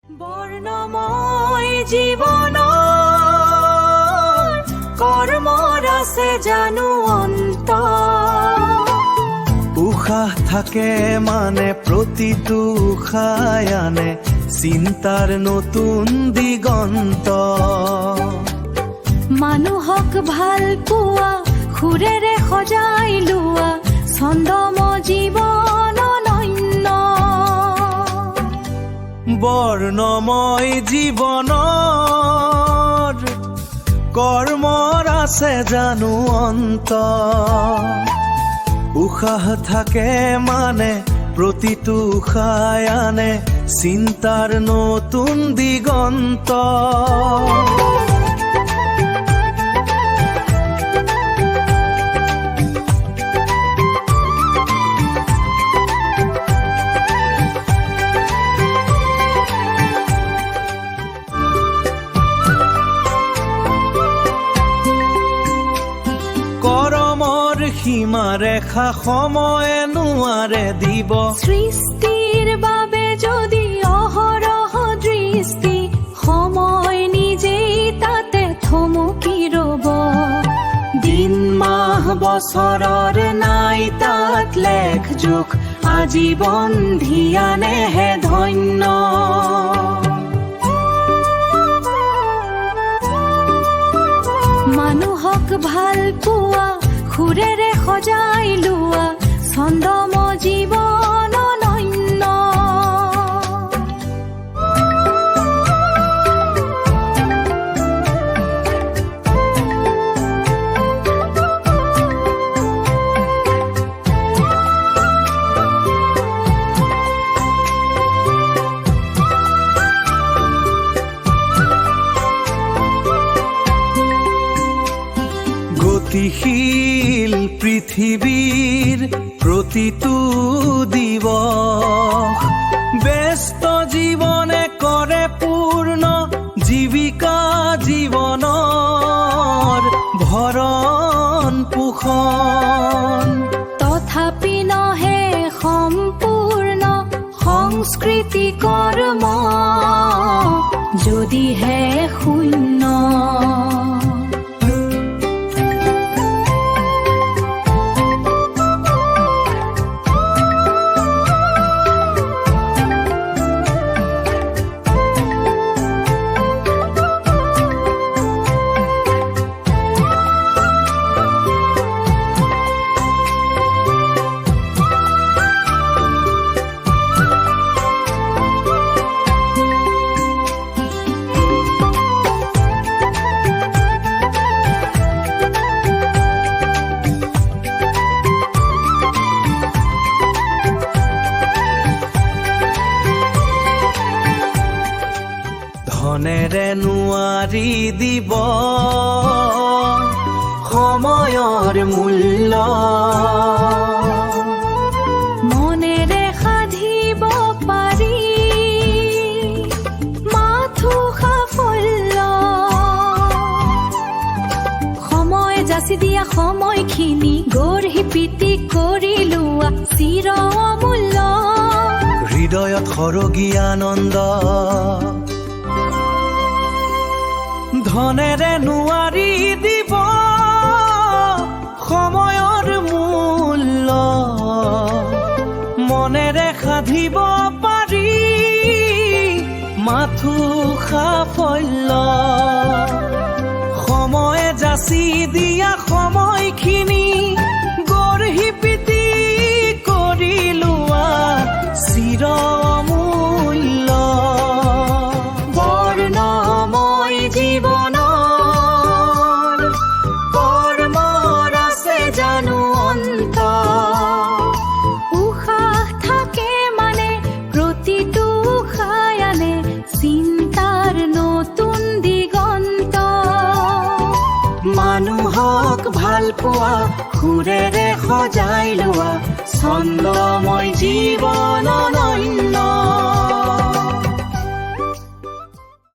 বৰ্ণময় জীবন কৰ্মৰ আছে জানো অন্ত, উশাহ থাকে মানে প্ৰতিটো উশাহ আনে চিন্তাৰ নতুন দিগন্ত। মানুহক ভাল পোৱা সুৰেৰে সজাই লোৱা ছন্দম জীৱন অনন্য। বৰ্ণময় জীৱনৰ কৰ্মৰ আছে জানো অন্ত, উশাহ থাকে মানে প্ৰতিটো উশাহ আনে চিন্তাৰ নতুন দিগন্ত। কৰমৰ সীমাৰেখা সময়ে নোৱাৰে দিব, সৃষ্টিৰ বাবে যদি অহৰহ দৃষ্টি সময় নিজেই তাতে থমকি ৰব। দিন মাহ বছৰৰ নাই তাত লেখ জোখ আজীৱন ধিয়ানেহে ধন্য। মানুহক ভাল পোৱা সুৰেৰে সজাই লোৱা ছন্দম জীৱন অনন্য। গতিশীল পৃথিৱীৰ প্ৰতিটো দিৱস ব্যস্ত জীৱনে কৰে পূৰ্ণ জীৱিকা জীৱনৰ ভৰণ পোষণ। তথাপি নহে সম্পূৰ্ণ সংস্কৃতি কৰ্ম যদিহে শূন্য। ধনেৰে নোৱাৰি দিব সময়ৰ মূল্য, মনেৰে সাধিব পাৰি মাথো সাফল্য। সময় যাচি দিয়া সময়খিনি গঢ়ি পিটি কৰি লোৱা চিৰ অমূল্য। হৃদয়ত সৰগী আনন্দ ধনেৰে নোৱাৰি দিব সময়ৰ মূল্য, মনেৰে সাধিব পাৰি মাথো সাফল্য। সময়ে যাচি দিয়া সময়খিনি গঢ়ি পিটি কৰি লোৱা চিৰ অমূল্য। বৰ্ণময় জীৱনৰ কৰ্মৰ আছে জানো অন্ত, উশাহ থাকে মানে প্ৰতিটো উশাহ আনে চিন্তাৰ নতুন দিগন্ত। মানুহক ভাল পোৱা সুৰেৰে সজাই লোৱা ছন্দময় জীৱন অনন্য।